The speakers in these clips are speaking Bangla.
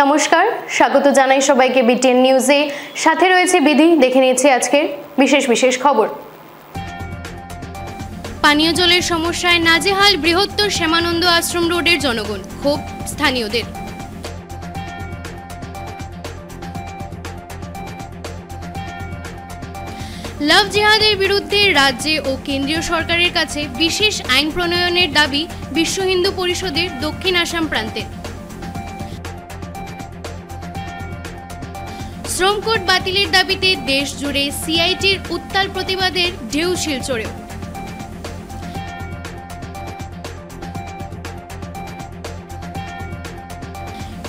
নমস্কার, স্বাগত জানাই সবাইকে বিটিএন নিউজে। সাথে রয়েছে বিধি। দেখে নিয়েছি আজকের বিশেষ খবর। পানীয় জলের সমস্যায় নাজেহাল বৃহত্তর শ্যামানন্দ আশ্রম রোডের জনগণ, ক্ষোভ স্থানীয়দের। লাভ জিহাদের বিরুদ্ধে রাজ্যে ও কেন্দ্রীয় সরকারের কাছে বিশেষ আইন প্রণয়নের দাবি বিশ্ব হিন্দু পরিষদের দক্ষিণ আসাম প্রান্তের। শ্রম কোড বাতিলের দাবিতে দেশ জুড়ে সিআইটির উত্তাল প্রতিবাদের ঢেউ শিলচরেও।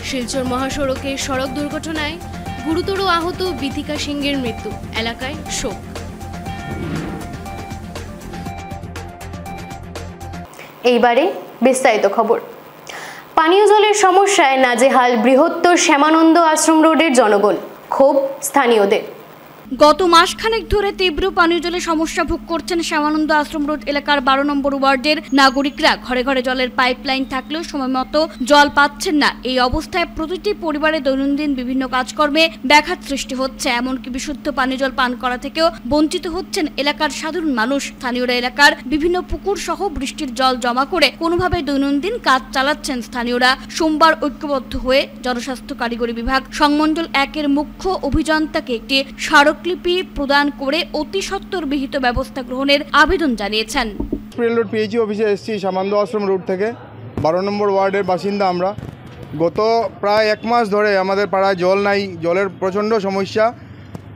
শিলচর মহাসড়কে সড়ক দুর্ঘটনায় গুরুতর আহত বিথিকা সিংহের মৃত্যু, এলাকায় শোক। এইবারে বিস্তারিত খবর। পানীয় জলের সমস্যায় নাজেহাল বৃহত্তর শ্যামানন্দ আশ্রম রোডের জনগণ, ক্ষোভ স্থানীয়দের। গত মাসখানেক ধরে তীব্র পানীয় জলের সমস্যা ভোগ করছেন শ্যামানন্দ আশ্রম রোড এলাকার 12 নম্বর ওয়ার্ডের নাগরিকরা। ঘরে ঘরে জলের পাইপলাইন থাকলেও সময়মতো জল পাচ্ছেন না। এই অবস্থায় প্রতিটি পরিবারে দৈনন্দিন বিভিন্ন কাজকর্মে ব্যাঘাত সৃষ্টি হচ্ছে। এমনকি বিশুদ্ধ পানীয় জল পান করা থেকেও বঞ্চিত হচ্ছেন এলাকার সাধারণ মানুষ। স্থানীয়রা এলাকার বিভিন্ন পুকুর সহ বৃষ্টির জল জমা করে কোনোভাবে দৈনন্দিন কাজ চালাচ্ছেন। স্থানীয়রা সোমবার ঐক্যবদ্ধ হয়ে জনস্বাস্থ্য কারিগরি বিভাগ সংমণ্ডল 1-এর মুখ্য অভিযন্তাকে একটি স্মারকলিপি প্রদান করে অতি সত্বর বিহিত ব্যবস্থা গ্রহণের আবেদন জানিয়েছেন। রোড পিএইচি অফিসে এসেছি শ্যামানন্দ আশ্রম রোড থেকে। 12 নম্বর ওয়ার্ডের বাসিন্দা আমরা। গত প্রায় 1 মাস ধরে আমাদের পাড়ায় জল নাই, জলের প্রচণ্ড সমস্যা।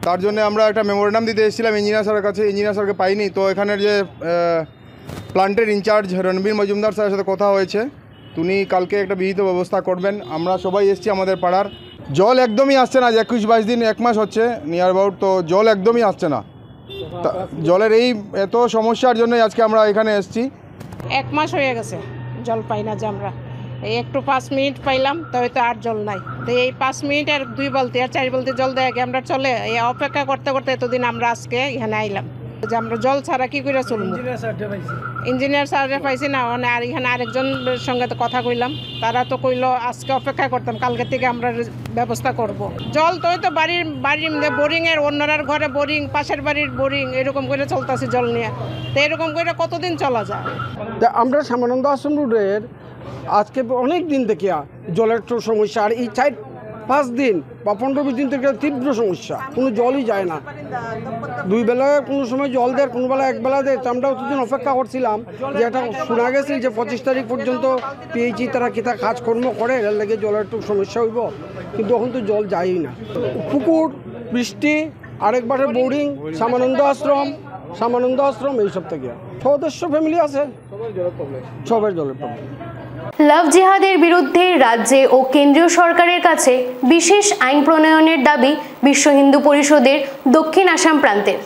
তার জন্য আমরা একটা মেমোরেন্ডাম দিতে এসেছিলাম ইঞ্জিনিয়ার স্যারের কাছে। ইঞ্জিনিয়ার স্যারকে পাইনি, তো এখানের যে প্লান্টের ইনচার্জ রণবীর মজুমদার স্যারের সাথে কথা হয়েছে, তিনি কালকে একটা বিহিত ব্যবস্থা করবেন। আমরা সবাই এসেছি আমাদের পাড়ার। জল একদমই আসছে না, 21-22 দিন 1 মাস হচ্ছে নিয়ার অ্যাবাউট, তো জল একদমই আসছে না। জলের এই এত সমস্যার জন্যই আজকে আমরা এখানে এসেছি। 1 মাস হয়ে গেছে জল পাই না যে আমরা। এই একটু 5 মিনিট পাইলাম, তো হয়তো আর জল নাই। তো এই 5 মিনিট আর 2 বালতি আর 4 বালতি জল দেয় আমরা চলে। এই অপেক্ষা করতে করতে এতদিন আমরা আজকে এখানে আইলাম যে আমরা জল ছাড়া কি করে চলবো। ইঞ্জিনিয়ার স্যারে পাইছি না, মানে আর এখানে আরেকজনের সঙ্গে তো কথা কইলাম, তারা তো কইলো আজকে অপেক্ষা করতাম, কালকে থেকে আমরা ব্যবস্থা করব। জল তো হয়তো বাড়ির বোরিংয়ের, অন্যরার ঘরে বোরিং, পাশের বাড়ির বোরিং, এরকম করে চলতেছে জল নিয়ে। তো এরকম করে কতদিন চলা যায়? আমরা শ্যামানন্দ আশ্রম রোডের আজকে অনেক দিন থেকে জলের একটু সমস্যা। আর এই 4-5 দিন বা 15-20 দিন থেকে তীব্র সমস্যা, কোনো জলই যায় না। 2 বেলায় কোনো সময় জল দেয়, কোনো বেলা 1 বেলা দেয়। আমরা অতদিন অপেক্ষা করছিলাম যে এটা শোনা গেছে যে 25 তারিখ পর্যন্ত পিএইচি তারা কিতা কাজকর্ম করে, এর লাগে জলের একটু সমস্যা হইব, কিন্তু এখন তো জল যায়ই না। পুকুর, বৃষ্টি, আরেকবারে বোরিং, শ্যামানন্দ আশ্রম এইসব থেকে সদস্য ফ্যামিলি আছে, সবার জলের প্রবলেম। লাভ জিহাদের বিরুদ্ধে রাজ্যে ও কেন্দ্রীয় সরকারের কাছে বিশেষ আইন প্রণয়নের দাবি বিশ্ব হিন্দু পরিষদের দক্ষিণ আসাম প্রান্তের।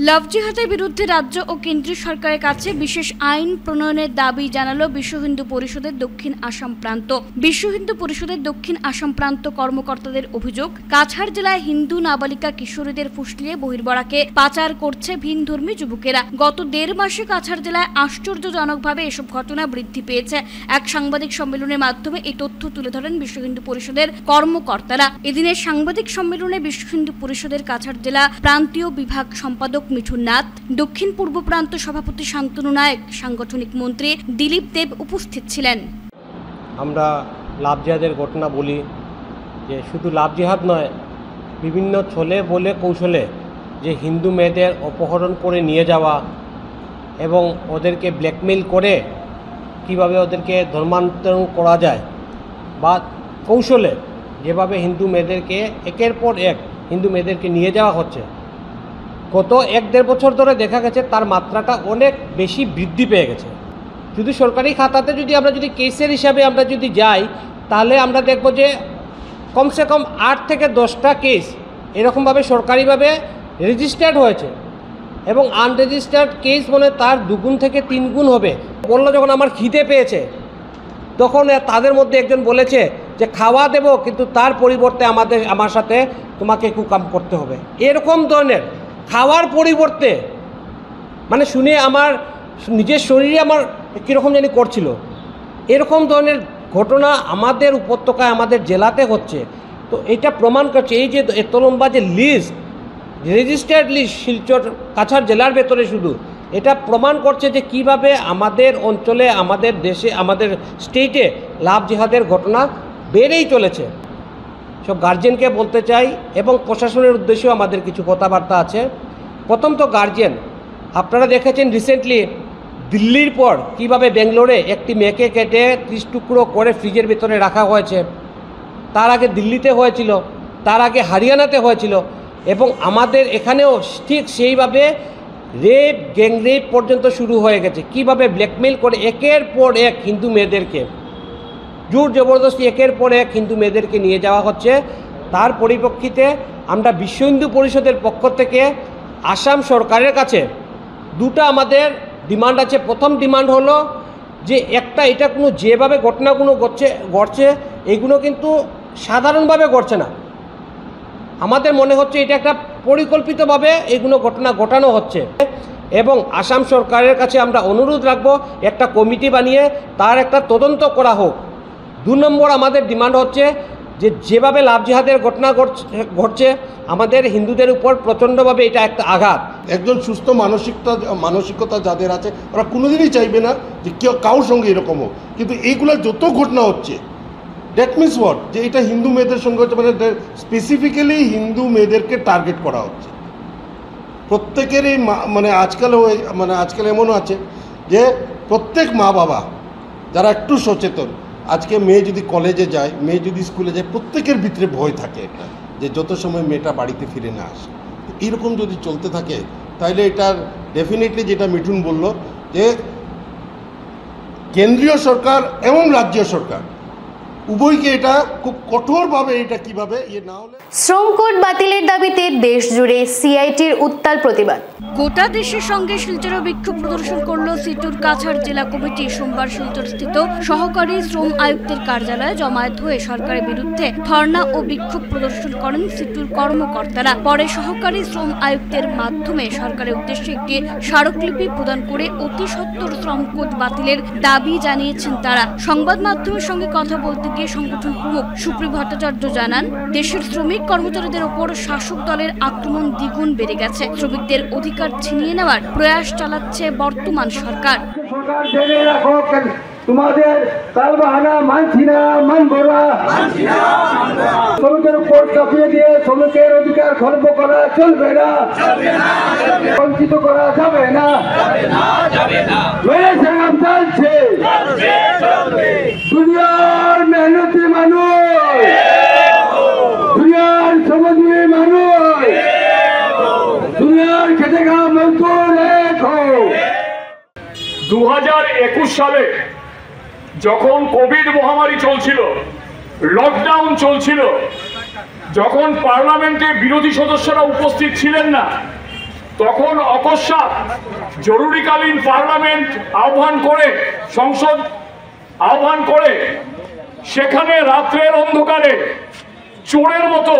লাভ জিহাদের বিরুদ্ধে রাজ্য ও কেন্দ্রীয় সরকারের কাছে বিশেষ আইন প্রণয়নের দাবি জানালো বিশ্ব হিন্দু পরিষদের দক্ষিণ আসাম প্রান্ত। বিশ্ব হিন্দু পরিষদের দক্ষিণ আসাম প্রান্ত কর্মকর্তাদের অভিযোগ, কাছাড় জেলায় হিন্দু নাবালিকা কিশোরীদের ফুসলিয়ে বহির্বরাকে পাচার করছে ভিনধর্মী যুবকেরা। গত 1.5 মাসে কাছাড় জেলায় আশ্চর্যজনকভাবে এসব ঘটনা বৃদ্ধি পেয়েছে। এক সাংবাদিক সম্মেলনের মাধ্যমে এই তথ্য তুলে ধরেন বিশ্ব হিন্দু পরিষদের কর্মকর্তারা। এদিনের সাংবাদিক সম্মেলনে বিশ্ব হিন্দু পরিষদের কাছাড় জেলা প্রান্তীয় বিভাগ সম্পাদক মিঠুন নাথ, দক্ষিণ পূর্ব প্রান্ত সভাপতি শান্তনু নায়ক, সাংগঠনিক মন্ত্রী দিলীপ দেব উপস্থিত ছিলেন। আমরা লাভ জিহাদের ঘটনা বলি যে শুধু লাভ জিহাদ নয়, বিভিন্ন ছলে বলে কৌশলে যে হিন্দু মেয়েদের অপহরণ করে নিয়ে যাওয়া এবং ওদেরকে ব্ল্যাকমেইল করে কিভাবে ওদেরকে ধর্মান্তরণ করা যায়, বা কৌশলে যেভাবে হিন্দু মেয়েদেরকে একের পর এক হিন্দু মেয়েদেরকে নিয়ে যাওয়া হচ্ছে, গত 1-1.5 বছর ধরে দেখা গেছে তার মাত্রাটা অনেক বেশি বৃদ্ধি পেয়ে গেছে। শুধু সরকারি খাতাতে যদি আমরা কেসের হিসাবে আমরা যাই, তাহলে আমরা দেখব যে কমসে কম 8 থেকে 10টা কেস এরকমভাবে সরকারিভাবে রেজিস্টার্ড হয়েছে, এবং আনরেজিস্টার্ড কেস মানে তার 2 গুণ থেকে 3 গুণ হবে। বললো যখন আমার খিদে পেয়েছে, তখন তাদের মধ্যে একজন বলেছে যে খাওয়া দেব, কিন্তু তার পরিবর্তে আমার সাথে তোমাকে কুকাম করতে হবে। এরকম ধরনের খাওয়ার পরিবর্তে, মানে শুনে আমার নিজের শরীরে আমার কীরকম জানি করছিল। এরকম ধরনের ঘটনা আমাদের উপত্যকায় আমাদের জেলাতে হচ্ছে। তো এটা প্রমাণ করছে এই যে এত লম্বা যে list, registered list Silchar Cachar জেলার ভেতরে শুধু, এটা প্রমাণ করছে যে কিভাবে আমাদের অঞ্চলে, আমাদের দেশে, আমাদের স্টেটে লাভ জিহাদের ঘটনা বেড়েই চলেছে। সব গার্জেনকে বলতে চাই এবং প্রশাসনের উদ্দেশ্যেও আমাদের কিছু কথাবার্তা আছে। প্রথম তো গার্জেন, আপনারা দেখেছেন রিসেন্টলি দিল্লির পর কিভাবে বেঙ্গলোরে একটি মেয়েকে কেটে 30 টুকরো করে ফ্রিজের ভিতরে রাখা হয়েছে। তার আগে দিল্লিতে হয়েছিল, তার আগে হরিয়ানাতে হয়েছিল, এবং আমাদের এখানেও ঠিক সেইভাবে রেপ, গ্যাং রেপ পর্যন্ত শুরু হয়ে গেছে। কিভাবে ব্ল্যাকমেল করে একের পর এক হিন্দু মেয়েদেরকে, জোর জবরদস্তি একের পর এক হিন্দু মেয়েদেরকে নিয়ে যাওয়া হচ্ছে। তার পরিপ্রেক্ষিতে আমরা বিশ্ব হিন্দু পরিষদের পক্ষ থেকে আসাম সরকারের কাছে দুটো আমাদের ডিমান্ড আছে। প্রথম ডিমান্ড হলো যে এটা কোনো যেভাবে ঘটনাগুলো ঘটছে এগুলো কিন্তু সাধারণভাবে ঘটছে না। আমাদের মনে হচ্ছে এটা একটা পরিকল্পিতভাবে এগুলো ঘটনা ঘটানো হচ্ছে, এবং আসাম সরকারের কাছে আমরা অনুরোধ রাখবো একটা কমিটি বানিয়ে তার একটা তদন্ত করা হোক। 2 নম্বর আমাদের ডিমান্ড হচ্ছে যে যেভাবে লাভ জিহাদের ঘটনা ঘটছে আমাদের হিন্দুদের উপর প্রচণ্ডভাবে এটা একটা আঘাত। একজন সুস্থ মানসিকতা যাদের আছে ওরা কোনোদিনই চাইবে না যে কেউ কারোর সঙ্গে এরকম হোক, কিন্তু এইগুলো যত ঘটনা হচ্ছে দ্যাট মিনস হোয়াট, যে এটা হিন্দু মেয়েদের সঙ্গে হচ্ছে, মানে স্পেসিফিক্যালি হিন্দু মেয়েদেরকে টার্গেট করা হচ্ছে। প্রত্যেকেরই আজকাল এমনও আছে যে প্রত্যেক মা বাবা যারা একটু সচেতন, আজকে মেয়ে যদি কলেজে যায়, মেয়ে যদি স্কুলে যায়, প্রত্যেকের ভিতরে ভয় থাকে এটা যে যত সময় মেয়েটা বাড়িতে ফিরে না আসে। এরকম যদি চলতে থাকে তাহলে এটার ডেফিনেটলি, যেটা মিঠুন বলল, যে কেন্দ্রীয় সরকার এবং রাজ্য সরকার উভয়কে এটা খুব কঠোরভাবে এটা কিভাবে না হলে। শ্রম কোড বাতিলের দাবিতে দেশ জুড়ে সিআইটির উত্তাল প্রতিবাদ। গোটা দেশের সঙ্গে শিলচরে বিক্ষোভ প্রদর্শন করল সিটুর কাছাড় জেলা কমিটি। সোমবার শিলচর স্থিত সহকারী শ্রম আয়ুক্তের কার্যালয়ে জমায়েত হয়ে সরকারের বিরুদ্ধে ধর্ণা ও বিক্ষোভ প্রদর্শন করেন সিটুর কর্মকর্তারা। পরে সহকারী শ্রম আয়ুক্তের মাধ্যমে সরকারের উদ্দেশ্যে একটি স্মারকলিপি প্রদান করে অতি সত্বর শ্রম কোড বাতিলের দাবি জানিয়েছেন তারা। সংবাদ মাধ্যমের সঙ্গে কথা বলতে গিয়ে সংগঠন প্রমুখ সুপ্রিয় ভট্টাচার্য জানান, দেশের শ্রমিক কর্মচারীদের ওপর শাসক দলের আক্রমণ দ্বিগুণ বেড়ে গেছে। শ্রমিকদের অধিকার ছিনিয়ে নেওয়ার প্রয়াস চালাচ্ছে বর্তমান সরকার। তোমাদের তালবাহানা মানছি না, মানব না। শ্রমিকের উপর চাপিয়ে দিয়ে শ্রমিকের অধিকার খর্ব করা চলবে না, বঞ্চিত করা যাবে না। চলছে দুনিয়ার মেহনতি মানুষ, দুনিয়ার শ্রমজীবী মানুষ, দুনিয়ার খেটে খাওয়া মজদুর এক হোক। 2021 সালে যখন কোভিড মহামারী চলছিল, লকডাউন চলছিল, যখন পার্লামেন্টে বিরোধী সদস্যরা উপস্থিত ছিলেন না, তখন অকস্মাৎ জরুরিকালীন পার্লামেন্ট সংসদ আহ্বান করে সেখানে রাত্রের অন্ধকারে চোরের মতো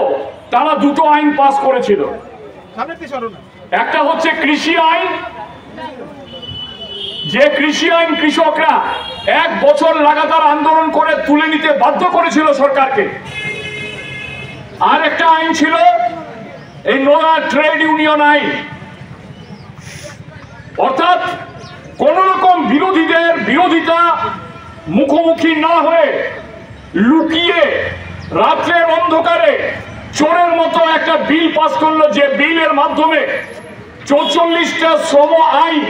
তারা 2টো আইন পাস করেছিল। একটা হচ্ছে কৃষি আইন, যে কৃষি আইন কৃষকরা 1 বছর লাগাতার আন্দোলন করে তুলে নিতে বাধ্য করেছিল সরকারকে। আর একটা আইন ছিল এই নোরা ট্রেড ইউনিয়ন আইন, অর্থাৎ কোন রকম বিরোধীদের বিরোধিতা মুখোমুখি না হয়ে লুকিয়ে রাত্রের অন্ধকারে চোরের মতো একটা বিল পাস করলো, যে বিলের মাধ্যমে 44টা শ্রম আইন,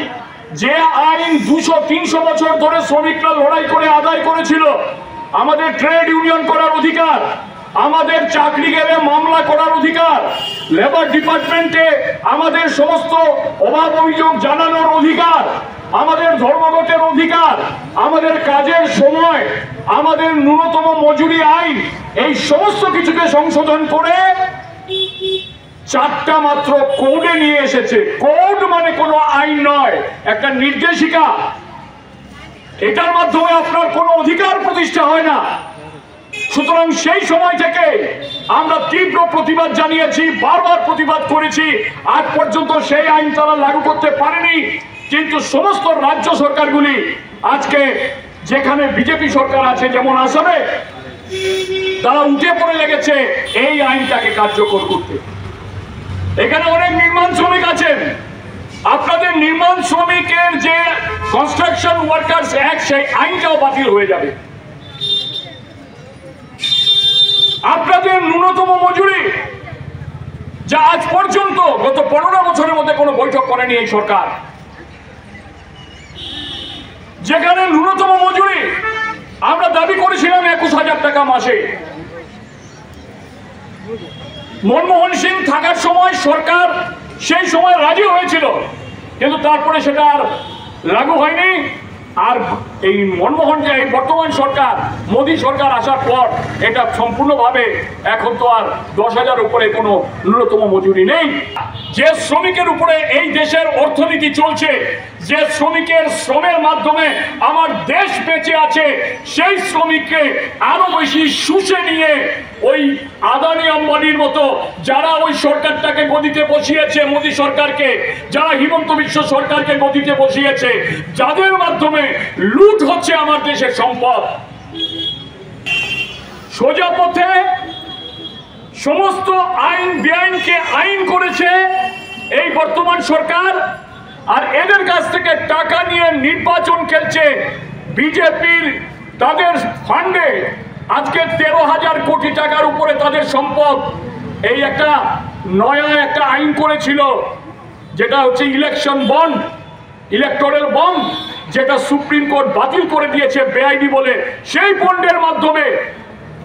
যে আইন 200-300 বছর ধরে শ্রমিকরা লড়াই করে আদায় করেছিল। আমাদের ট্রেড ইউনিয়ন করার অধিকার, আমাদের চাকরি গেলে মামলা করার অধিকার, লেবার ডিপার্টমেন্টে আমাদের সমস্ত অভাব অভিযোগ জানানোর অধিকার, আমাদের ধর্মঘটের অধিকার, আমাদের কাজের সময়, আমাদের ন্যূনতম মজুরি আইন, এই সমস্ত কিছুকে সংশোধন করে 4টা মাত্র কোডে নিয়ে এসেছে। কোড মানে কোনো আইন নয়, একটা নির্দেশিকা। এটার মাধ্যমে আপনার কোনো অধিকার প্রতিষ্ঠা হয় না। সুতরাং সেই সময় থেকে আমরা তীব্র প্রতিবাদ জানিয়েছি, বারবার প্রতিবাদ করেছি। আজ পর্যন্ত সেই আইন তারা লাগু করতে পারেনি, কিন্তু সমস্ত রাজ্য সরকারগুলি আজকে যেখানে বিজেপি সরকার আছে, যেমন আসামে, তারা উঠে পড়ে লেগেছে এই আইনটাকে কার্যকর করতে। এখানে অনেক নির্মাণ শ্রমিক আছেন, আপনাদের নির্মাণ শ্রমিকের যে কনস্ট্রাকশন ওয়ার্কার্স অ্যাক্ট, সেই আইনটাও বাতিল হয়ে যাবে। আপনাদের ন্যূনতম মজুরি, যা আজ পর্যন্ত গত 15 বছরের মধ্যে কোনো বৈঠক করেনি এই সরকার, যেখানে ন্যূনতম মজুরি আমরা দাবি করেছিলাম 21,000 টাকা মাসে। মনমোহন সিং থাকার সময় সরকার সেই সময় রাজি হয়েছিল, কিন্তু তারপরে সেটা আর লাগু হয়নি। আর এই বর্তমান সরকার, মোদী সরকার আসার পর এটা সম্পূর্ণভাবে এখন তো আর 10,000 উপরে কোনো ন্যূনতম মজুরি নেই। যে শ্রমিকের উপরে এই দেশের অর্থনীতি চলছে, যে শ্রমিকের শ্রমের মাধ্যমে আমার দেশ বেঁচে আছে, সেই শ্রমিককে আরো বেশি শুষে নিয়ে ওই আদানি আম্বানির মতো যারা ওই সরকারটাকে গদিতে বসিয়েছে, মোদী সরকারকে, যারা হিমন্ত বিশ্ব সরকারকে গদিতে বসিয়েছে, যাদের মাধ্যমে লুট হচ্ছে আমার দেশের সম্পদ, সোজা পথে সমস্ত আইন বেআইনকে আইন করেছে এই বর্তমান সরকার। আর এদের কাছ থেকে টাকা নিয়ে নির্বাচন খেলছে বিজেপির, তাদের ফান্ডে আজকে 13,000 কোটি টাকার উপরে তাদের সম্পদ। এই একটা নয়া একটা আইন করেছিল, যেটা হচ্ছে ইলেকশন বন্ড, ইলেকটোরাল বন্ড, যেটা সুপ্রিম কোর্ট বাতিল করে দিয়েছে বেআইনি বলে। সেই বন্ডের মাধ্যমে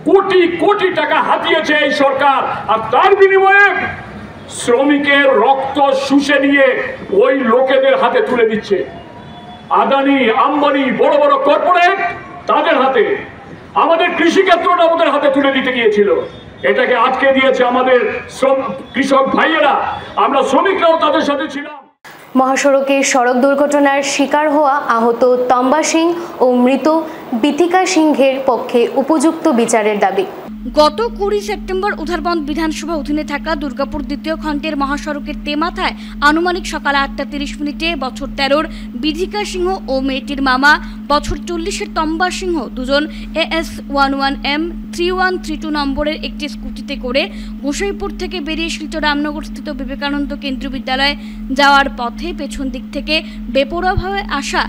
কোটি কোটি টাকা হাতিয়েছে এই সরকার, আর তার বিনিময়ে শ্রমিকের রক্ত শুষে নিয়ে ওই লোকেদের হাতে তুলে দিচ্ছে। আদানি আম্বানি বড় বড় কর্পোরেট, তাদের হাতে। আমাদের কৃষি ক্ষেত্রটা ওদের হাতে তুলে দিতে গিয়েছিল, এটাকে আটকে দিয়েছে আমাদের কৃষক ভাইয়েরা। আমরা শ্রমিকরাও তাদের সাথে ছিলাম। মহাসড়কে সড়ক দুর্ঘটনার শিকার হওয়া আহত তম্বা সিং ও মৃত বিথিকা সিংহের পক্ষে উপযুক্ত বিচারের দাবি। গত 20 সেপ্টেম্বর উধারবন্দ বিধানসভা অধীনে থাকা দুর্গাপুর দ্বিতীয় খণ্ডের মহাসড়কের তেমাথায় আনুমানিক সকাল 8:30 বছর 13 বিথিকা সিংহ ও মেয়েটির মামা বছর 40 তম্বা সিংহ দুজন AS11M 3132 নম্বরের একটি স্কুটিতে করে গোসাইপুর থেকে বেরিয়ে শিলচর রামনগর স্থিত বিবেকানন্দ কেন্দ্রীয় বিদ্যালয়ে যাওয়ার পথে পেছন দিক থেকে বেপরোয়াভাবে আসা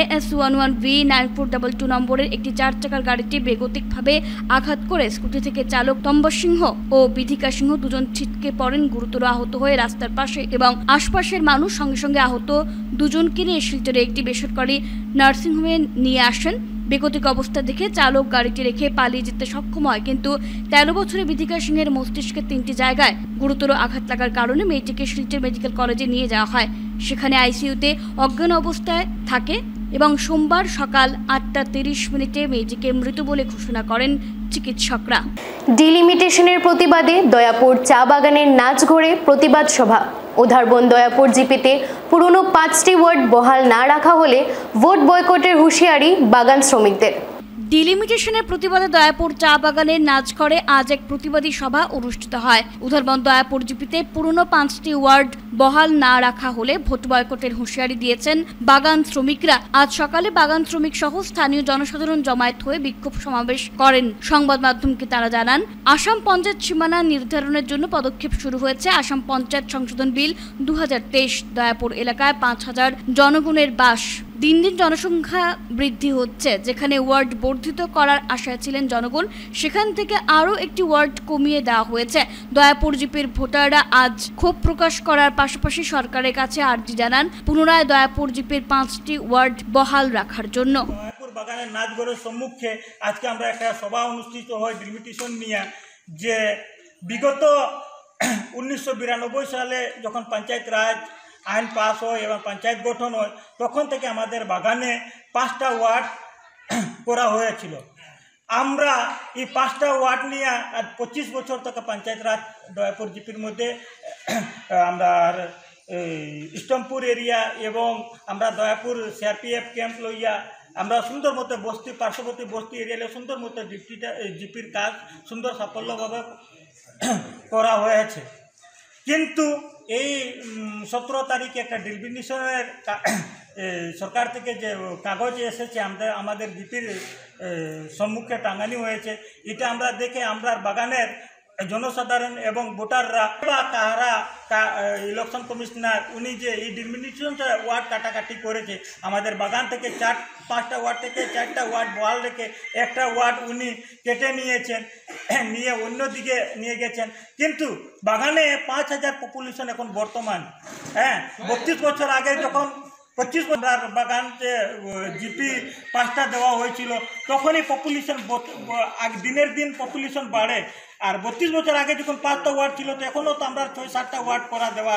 AS11V 9422 নম্বরের একটি 4 চাকার গাড়িটি বেগতিকভাবে আঘাত করে স্কুটি থেকে চালক তম্বা সিংহ ও বিথিকা সিংহ দুজন ছিটকে পড়েন, গুরুতর আহত হয়ে রাস্তার পাশে এবং আশপাশের মানুষ সঙ্গে সঙ্গে আহত দুজনকে নিয়ে শিলচরে একটি বেসরকারি নার্সিংহোমে নিয়ে আসেন। বেগতিক অবস্থা দেখে চালক গাড়িটি রেখে পালিয়ে যেতে সক্ষম হয়, কিন্তু 13 বছরের বিথিকা সিংহের মস্তিষ্কের 3টি জায়গায় গুরুতর আঘাত লাগার কারণে মেয়েটিকে শিলচর মেডিকেল কলেজে নিয়ে যাওয়া হয়। সেখানে আইসিইউতে অজ্ঞান অবস্থায় থাকে এবং সোমবার সকাল 8:30 মেয়েটিকে মৃত বলে ঘোষণা করেন চিকিৎসকরা। ডিলিমিটেশনের প্রতিবাদে দয়াপুর চা বাগানের নাচঘরে প্রতিবাদ সভা। উধারবন্দ দয়াপুর জিপিতে পুরনো 5টি ওয়ার্ড বহাল না রাখা হলে ভোট বয়কটের হুঁশিয়ারি বাগান শ্রমিকদের। ডিলিমিটেশনের প্রতিবাদে দয়াপুর চা বাগানের নাচঘরে আজ এক প্রতিবাদী সভা অনুষ্ঠিত হয়। উধারবন্দ দয়াপুর জিপিতে পুরনো 5টি ওয়ার্ড বহাল না রাখা হলে ভোট বয়কটের হুঁশিয়ারি দিয়েছেন বাগান শ্রমিকরা। আজ সকালে বাগান শ্রমিক সহ স্থানীয় জনসাধারণ জমায়েত হয়ে বিক্ষোভ সমাবেশ করেন। সংবাদ মাধ্যমকে তারা জানান, আসাম পঞ্চায়েত সীমানা নির্ধারণের জন্য পদক্ষেপ শুরু হয়েছে। আসাম পঞ্চায়েত সংশোধন বিল 2023 দয়াপুর এলাকায় 5,000 জনগণের বাস। দিন দিন জনসংখ্যা বৃদ্ধি হচ্ছে। যেখানে ওয়ার্ড বর্ধিত করার আশায় ছিলেন জনগণ, সেখান থেকে আরও একটি ওয়ার্ড কমিয়ে দেওয়া হয়েছে। দয়াপুর জিপির ভোটাররা আজ ক্ষোভ প্রকাশ করার পাশাপাশি সরকারের কাছে আর্জি জানান পুনরায় দয়াপুর জিপির 5টি ওয়ার্ড বহাল রাখার জন্য। দয়াপুর বাগানের নাচঘরের সম্মুখে আজকে আমরা একটা সভা অনুষ্ঠিত হয় ডিলিমিটেশন নিয়ে, যে বিগত 1992 সালে যখন পঞ্চায়েত রাজ আইন পাস হয় এবং পঞ্চায়েত গঠন হয়, তখন থেকে আমাদের বাগানে 5টা ওয়ার্ড করা হয়েছিল। আমরা এই 5টা ওয়ার্ড নিয়ে আজ 25 বছর থেকে পঞ্চায়েত রাজ দয়াপুর জিপির মধ্যে আমরা ইস্টমপুর এরিয়া এবং আমরা দয়াপুর সিআরপিএফ ক্যাম্প লইয়া আমরা সুন্দর মতো বস্তি পার্শ্ববর্তী বস্তি এরিয়া সুন্দর মতো জিপির কাজ সুন্দর সাফল্যভাবে করা হয়েছে। কিন্তু এই 17 তারিখে একটা ডিলিমিটেশনের সরকার থেকে যে কাগজ এসেছে আমাদের জিপির সম্মুখে টাঙানো হয়েছে, এটা আমরা দেখে আমরা বাগানের জনসাধারণ এবং ভোটাররা বা কারা ইলেকশন কমিশনার উনি যে এই ডিলিমিটেশন ওয়ার্ড কাটাকাটি করেছে, আমাদের বাগান থেকে 5টা ওয়ার্ড থেকে 4টা ওয়ার্ড বহাল রেখে একটা ওয়ার্ড উনি কেটে নিয়েছেন, নিয়ে অন্যদিকে নিয়ে গেছেন। কিন্তু বাগানে 5000 পপুলেশন এখন বর্তমান। 32 বছর আগে যখন 25 বছর বাগান যে জিপি 5টা দেওয়া হয়েছিল তখনই পপুলেশন দিনের দিন পপুলেশন বাড়ে। আর 32 বছর আগে যখন 5টা ওয়ার্ড ছিল তো এখনও তো আমরা 6-7টা ওয়ার্ড করা দেওয়া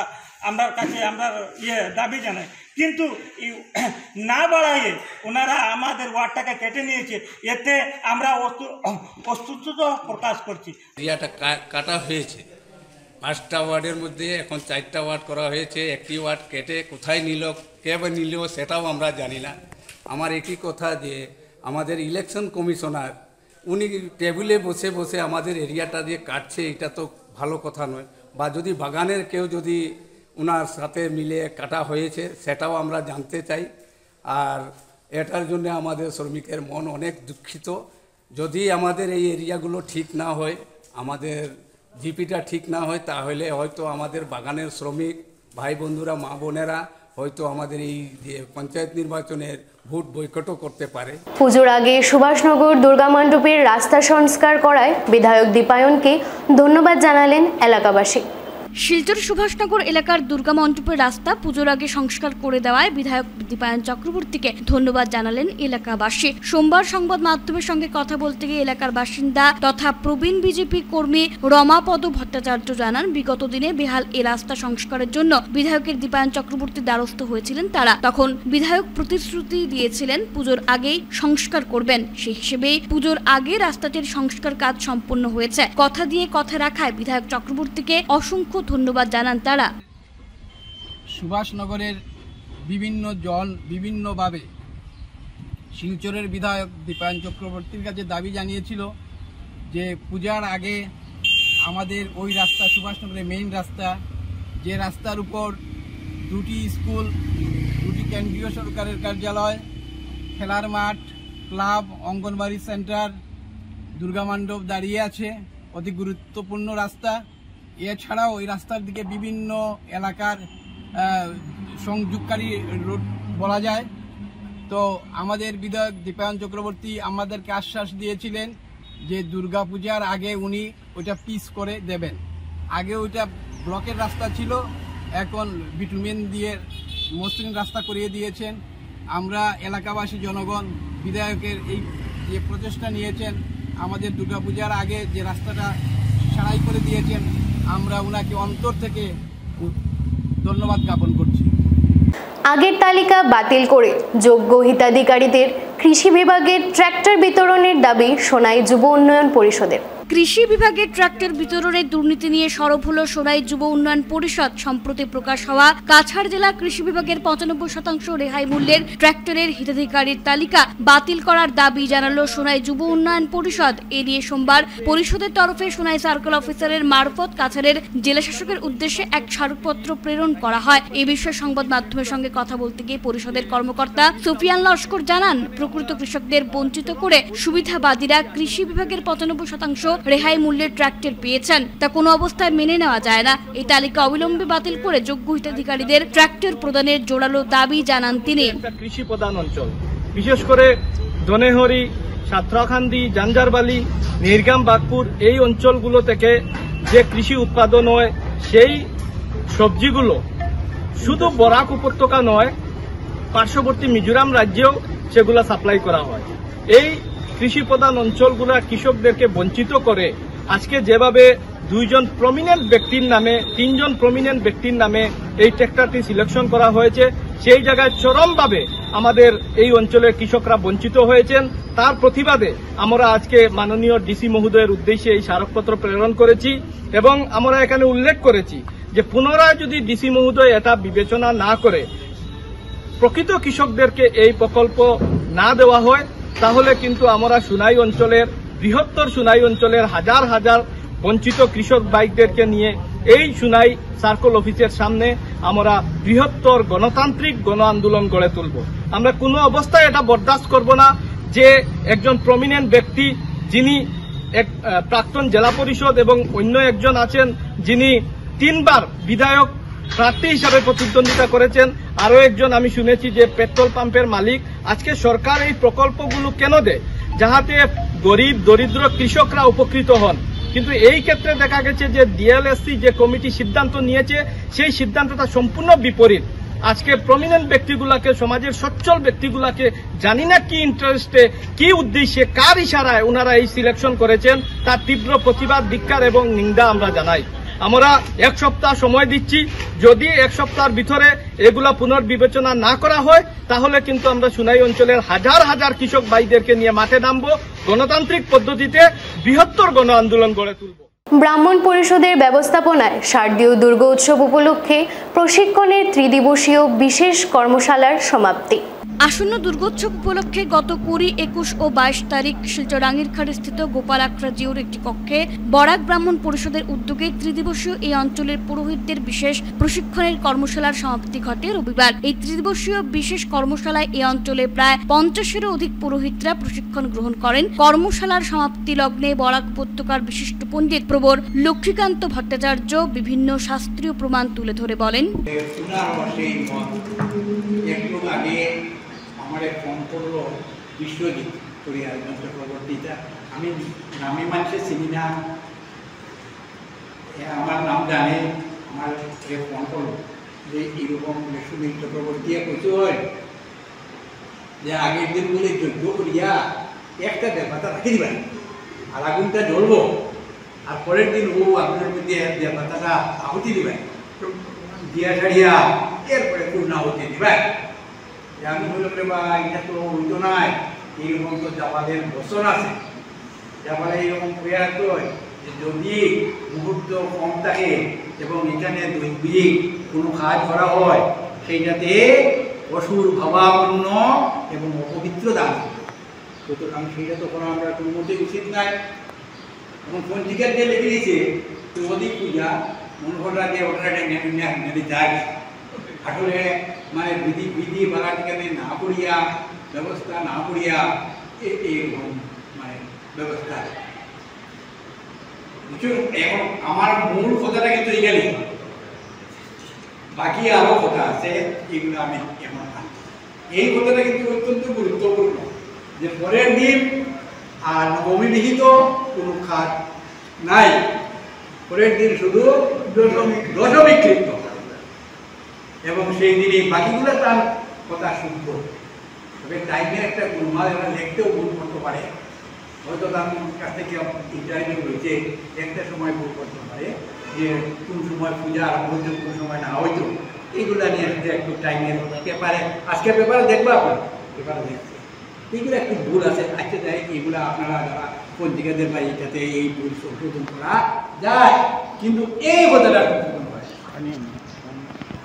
আমার কাছে আমরা দাবি জানাই। কিন্তু না বাড়াইয়ে ওনারা আমাদের ওয়ার্ডটাকে কেটে নিয়েছে, এতে আমরা অস্তুতা প্রকাশ করছি। এরিয়াটা কাটা হয়েছে 5টা ওয়ার্ডের মধ্যে, এখন 4টা ওয়ার্ড করা হয়েছে। একটি ওয়ার্ড কেটে কোথায় নিল, কে বা নিল সেটাও আমরা জানি না। আমার একই কথা যে আমাদের ইলেকশন কমিশনার উনি টেবিলে বসে বসে আমাদের এরিয়াটা দিয়ে কাটছে, এটা তো ভালো কথা নয়। বা যদি বাগানের কেউ যদি ওনার সাথে মিলে কাটা হয়েছে সেটাও আমরা জানতে চাই। আর এটার জন্য আমাদের শ্রমিকের মন অনেক দুঃখিত। যদি আমাদের এই এরিয়াগুলো ঠিক না হয়, আমাদের জিপিটা ঠিক না হয়, তাহলে হয়তো আমাদের বাগানের শ্রমিক ভাই বন্ধুরা, মা বোনেরা হয়তো আমাদের এই যে পঞ্চায়েত নির্বাচনের ভোট বয়কটও করতে পারে। পুজোর আগে সুভাষনগর দুর্গা মণ্ডপের রাস্তা সংস্কার করায় বিধায়ক দীপায়নকে ধন্যবাদ জানালেন এলাকাবাসী। শিলচর সুভাষনগর এলাকার দুর্গা মণ্ডপের রাস্তা পুজোর আগে সংস্কার করে দেওয়ায় বিধায়ক দীপায়ন চক্রবর্তীকে ধন্যবাদ জানালেন এলাকাবাসী। সোমবার সংবাদ মাধ্যমের সঙ্গে কথা বলতে গিয়ে এলাকার বাসিন্দা তথা প্রবীণ বিজেপি কর্মী রমাপদ ভট্টাচার্য জানান, বিগত দিনে বেহাল এই রাস্তা সংস্কারের জন্য বিধায়কের দীপায়ন চক্রবর্তীর দ্বারস্থ হয়েছিলেন তারা। তখন বিধায়ক প্রতিশ্রুতি দিয়েছিলেন পুজোর আগেই সংস্কার করবেন, সেই হিসেবেই পুজোর আগে রাস্তাটির সংস্কার কাজ সম্পন্ন হয়েছে। কথা দিয়ে কথা রাখায় বিধায়ক চক্রবর্তীকে অসংখ্য ধন্যবাদ জানান তারা। সুভাষনগরের বিভিন্ন জন বিভিন্নভাবে শিলচরের বিধায়ক দীপায়ন চক্রবর্তীর কাছে দাবি জানিয়েছিল যে পূজার আগে আমাদের ওই রাস্তা, সুভাষনগরের মেইন রাস্তা, যে রাস্তার উপর 2টি স্কুল, 2টি কেন্দ্রীয় সরকারের কার্যালয়, খেলার মাঠ, ক্লাব, অঙ্গনবাড়ি সেন্টার, দুর্গা মণ্ডপ দাঁড়িয়ে আছে, অতি গুরুত্বপূর্ণ রাস্তা। এছাড়াও ওই রাস্তার দিকে বিভিন্ন এলাকার সংযোগকারী রোড বলা যায়। তো আমাদের বিধায়ক দীপায়ন চক্রবর্তী আমাদেরকে আশ্বাস দিয়েছিলেন যে দুর্গাপূজার আগে উনি ওইটা পিস করে দেবেন। আগে ওইটা ব্লকের রাস্তা ছিল, এখন বিটুমিন দিয়ে মসৃণ রাস্তা করিয়ে দিয়েছেন। আমরা এলাকাবাসী জনগণ বিধায়কের এই যে প্রচেষ্টা নিয়েছেন, আমাদের দুর্গাপূজার আগে যে রাস্তাটা সারাই করে দিয়েছেন, আমরা ওনাকে অন্তর থেকে ধন্যবাদ জ্ঞাপন করছি। আগের তালিকা বাতিল করে যোগ্য হিতাধিকারীদের কৃষি বিভাগের ট্র্যাক্টর বিতরণের দাবি সোনাই যুব উন্নয়ন পরিষদের। কৃষি বিভাগের ট্রাক্টর বিতরণের দুর্নীতি নিয়ে সরব হল সোনাই যুব উন্নয়ন পরিষদ। সম্প্রতি প্রকাশ হওয়া কাছাড় জেলা কৃষি বিভাগের 95% রেহাই মূল্যের ট্রাক্টরের হিতাধিকারীর তালিকা বাতিল করার দাবি জানালো সোনাই যুব উন্নয়ন পরিষদ। এ নিয়ে সোমবার পরিষদের তরফে সোনাই সার্কেল অফিসারের মারফত কাছাড়ের জেলা শাসকের উদ্দেশ্যে এক স্মারকপত্র প্রেরণ করা হয়। এ বিষয়ে সংবাদ মাধ্যমের সঙ্গে কথা বলতে গিয়ে পরিষদের কর্মকর্তা সুফিয়ান লস্কর জানান, প্রকৃত কৃষকদের বঞ্চিত করে সুবিধাবাদীরা কৃষি বিভাগের 95% রেহাই মূল্যের ট্রাক্টর পেয়েছেন, তা কোনো অবস্থায় মেনে নেওয়া যায় না। এই তালিকা অবিলম্বে বাতিল করে যোগ্য হিতাধিকারীদের ট্রাক্টর প্রদানের জোরালো দাবি জানান তিনি। কৃষি প্রধান অঞ্চল, বিশেষ করে দনেহরি, সাতরাখান্দি, জাঞ্জারবালি, নিরগাম, বাগপুর এই অঞ্চলগুলো থেকে যে কৃষি উৎপাদন হয়, সেই সবজিগুলো শুধু বরাক উপত্যকা নয়, পার্শ্ববর্তী মিজোরাম রাজ্যেও সেগুলো সাপ্লাই করা হয়। এই কৃষি প্রধান অঞ্চলগুলা কৃষকদেরকে বঞ্চিত করে আজকে যেভাবে 2জন প্রমিনেন্ট ব্যক্তির নামে, 3জন প্রমিনেন্ট ব্যক্তির নামে এই ট্র্যাক্টরটি সিলেকশন করা হয়েছে, সেই জায়গায় চরমভাবে আমাদের এই অঞ্চলের কৃষকরা বঞ্চিত হয়েছেন। তার প্রতিবাদে আমরা আজকে মাননীয় ডিসি মহোদয়ের উদ্দেশ্যে এই স্মারকপত্র প্রেরণ করেছি এবং আমরা এখানে উল্লেখ করেছি যে পুনরায় যদি ডিসি মহোদয় এটা বিবেচনা না করে প্রকৃত কৃষকদেরকে এই প্রকল্প না দেওয়া হয়, তাহলে কিন্তু আমরা সোনাই অঞ্চলের, বৃহত্তর সোনাই অঞ্চলের হাজার হাজার বঞ্চিত কৃষক ভাইদেরকে নিয়ে এই সুনাই সার্কেল অফিসের সামনে আমরা বৃহত্তর গণতান্ত্রিক গণ আন্দোলন গড়ে তুলব। আমরা কোনো অবস্থায় এটা বরদাস্ত করব না যে একজন প্রমিনেন্ট ব্যক্তি যিনি এক প্রাক্তন জেলা পরিষদ এবং অন্য একজন আছেন যিনি 3 বার বিধায়ক প্রার্থী হিসাবে প্রতিদ্বন্দ্বিতা করেছেন, আরো একজন আমি শুনেছি যে পেট্রোল পাম্পের মালিক। আজকে সরকার এই প্রকল্পগুলো কেন দেয়? যাহাতে গরিব দরিদ্র কৃষকরা উপকৃত হন। কিন্তু এই ক্ষেত্রে দেখা গেছে যে ডিএলএসসি যে কমিটি সিদ্ধান্ত নিয়েছে সেই সিদ্ধান্তটা সম্পূর্ণ বিপরীত। আজকে প্রমিনেন্ট ব্যক্তিগুলাকে, সমাজের সচ্ছল ব্যক্তিগুলাকে জানি না কি ইন্টারেস্টে, কি উদ্দেশ্যে, কার ইশারায় ওনারা এই সিলেকশন করেছেন, তার তীব্র প্রতিবাদ, ধিক্কার এবং নিন্দা আমরা জানাই। আমরা 1 সপ্তাহ সময় দিচ্ছি। যদি 1 সপ্তাহের ভিতরে এগুলা পুনর্বিবেচনা না করা হয় তাহলে কিন্তু আমরা সুনাই অঞ্চলের হাজার হাজার কৃষক ভাইদেরকে নিয়ে মাঠে নামবো, গণতান্ত্রিক পদ্ধতিতে বৃহত্তর গণ আন্দোলন গড়ে তুলব। ব্রাহ্মণ পরিষদের ব্যবস্থাপনায় শারদীয় দুর্গা উৎসব উপলক্ষে প্রশিক্ষণের ত্রিদিবসীয় বিশেষ কর্মশালার সমাপ্তি। আসন্ন দুর্গোৎসব উপলক্ষে গত 20, 21 ও 22 তারিখ শিলচর রাঙ্গিরখাড় স্থিত গোপাল আখড়া জিওর একটি কক্ষে বরাক ব্রাহ্মণ পরিষদের উদ্যোগে ত্রিদিবসীয় এই অঞ্চলের পুরোহিতদের বিশেষ প্রশিক্ষণের কর্মশালার সমাপ্তি ঘটে রবিবার। এই ত্রিদিবসীয় বিশেষ কর্মশালায় এই অঞ্চলে প্রায় 50-এরও অধিক পুরোহিতরা প্রশিক্ষণ গ্রহণ করেন। কর্মশালার সমাপ্তি লগ্নে বরাক উপত্যকার বিশিষ্ট পণ্ডিত প্রবর লক্ষ্মীকান্ত ভট্টাচার্য বিভিন্ন শাস্ত্রীয় প্রমাণ তুলে ধরে বলেন, আমার এক ফোন করলো বিশ্বজিৎ কোরিয়ার চক্রবর্তীটা, আমি গ্রামে মানুষের চিনি না, আমার নাম জানে, আমার ফোন করলো যে এরকম বিশ্বজিৎ চক্রবর্তী কইতে হয় যে আগের দিন বলে যজ্ঞ করিয়া একটা দেবতা রাখি দিবেন আর আগুনটা জ্বলবো, আর পরের দিন ও আগুনের মধ্যে দেবতাটা আহুতি দিবেন, দিয়া ছাড়িয়া এরপরে পূর্ণাহুতি দিবেন। আমি বললাম রে বা এটা তো হইতো নাই, এইরকম তো জাপানের বচন আছে, জাপানে এইরকম হয়ে রাখতে হয় যে যদি মুহূর্ত কম থাকে এবং এখানে দৈবিক কোনো কাজ করা হয় সেইটাতে অসুর ভাবাপন্ন এবং অপবিত্র দান, সুতরাং সেইটা তো করা আমরা কোনো মতেই উচিত নাই। এবং পঞ্জিকার যে লেগে দিয়েছে তো অধিক পূজা মনে করা যে ওটা নেবে যায় আসলে মানে বিধি বালাটিকে না করিয়া ব্যবস্থা না করিয়া এইরকম মানে ব্যবস্থা। এখন আমার মূল কথাটা কিন্তু এখানে, বাকি আরো কথা আছে এগুলো আমি এখন এই কথাটা কিন্তু অত্যন্ত গুরুত্বপূর্ণ যে পরের দিন আর নবমীবিহিত কোনো খাত নাই, পরের দিন শুধু দশমী কৃত্য এবং সেই দিনে বাকিগুলো তার কথা শুনতো। তবে টাইমের একটা গুলমাল এরা দেখতেও ভুল করতে পারে, হয়তো তার কাছ থেকে ইন্টারভিউ রয়েছে একটা সময় ভুল করতে পারে যে কোন সময় পূজা আরম্ভ হইতো কোন সময় না হইতো, এইগুলো নিয়ে একটু টাইমের পেপারে আজকে পেপারে দেখবো আপনার পেপারে দেখছে এইগুলো একটু ভুল আছে। আজকে যাই এইগুলো আপনারা যারা পঞ্জিকাদের বা এইটাতে এই ভুল সংশোধন করা যায়, কিন্তু এই কথাটা সংশোধন হয়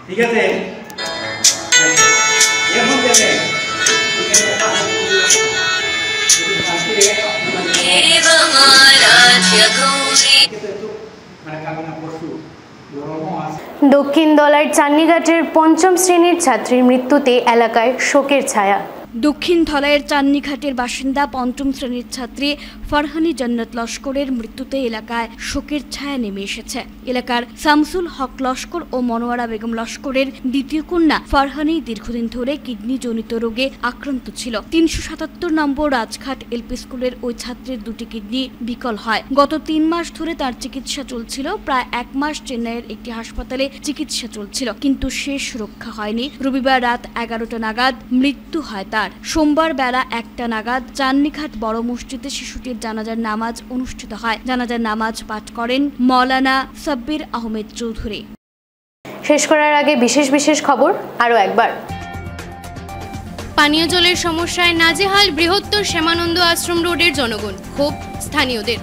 ঠিক আছে। এখন দেখেন দক্ষিণ দলার চান্নিঘাটের 5ম শ্রেণীর ছাত্রীর মৃত্যুতে এলাকায় শোকের ছায়া। দক্ষিণ ধলাইয়ের চান্নিঘাটের বাসিন্দা 5ম শ্রেণীর ছাত্রী ফারহানি জান্নাত লস্করের মৃত্যুতে এলাকায় শোকের ছায়া নেমে এসেছে। এলাকার শামসুল হক লস্কর ও মনোয়ারা বেগম লস্করের দ্বিতীয় কন্যা ফারহানি দীর্ঘদিন ধরে কিডনি জনিত রোগে আক্রান্ত ছিল। 377 নম্বর রাজঘাট এলপি স্কুলের ওই ছাত্রীর 2টি কিডনি বিকল হয়। গত 3 মাস ধরে তার চিকিৎসা চলছিল। প্রায় 1 মাস চেন্নাইয়ের একটি হাসপাতালে চিকিৎসা চলছিল, কিন্তু শেষ রক্ষা হয়নি। রবিবার রাত 11টা নাগাদ মৃত্যু হয় তার। সোমবার বেলা 1টা নাগাদ চান্নিঘাট বড় মসজিদে শিশুটির জানাজার নামাজ অনুষ্ঠিত হয়। জানাজার নামাজ পাঠ করেন মৌলানা সাব্বির আহমেদ চৌধুরী। শেষ করার আগে বিশেষ খবর আরো একবার। পানীয় জলের সমস্যায় নাজেহাল বৃহত্তর শ্যামানন্দ আশ্রম রোডের জনগণ, ক্ষোভ স্থানীয়দের।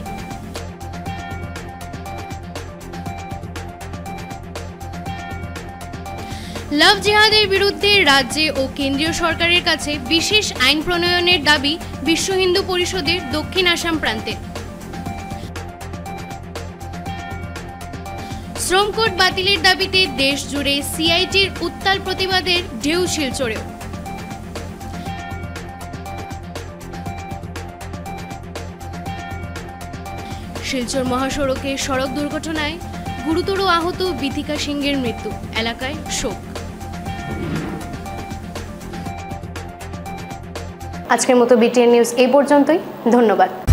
লাভ জিহাদের বিরুদ্ধে রাজ্যে ও কেন্দ্রীয় সরকারের কাছে বিশেষ আইন প্রণয়নের দাবি বিশ্ব হিন্দু পরিষদের দক্ষিণ আসাম প্রান্তে। শ্রম কোড বাতিলের দাবিতে দেশ জুড়ে সিআইটির উত্তাল প্রতিবাদের ঢেউ শিলচরেও। শিলচর মহাসড়কে সড়ক দুর্ঘটনায় গুরুতর আহত বিথিকা সিংহের মৃত্যু, এলাকায় শোক। আজকের মতো বিটিএন নিউজ এই পর্যন্তই, ধন্যবাদ।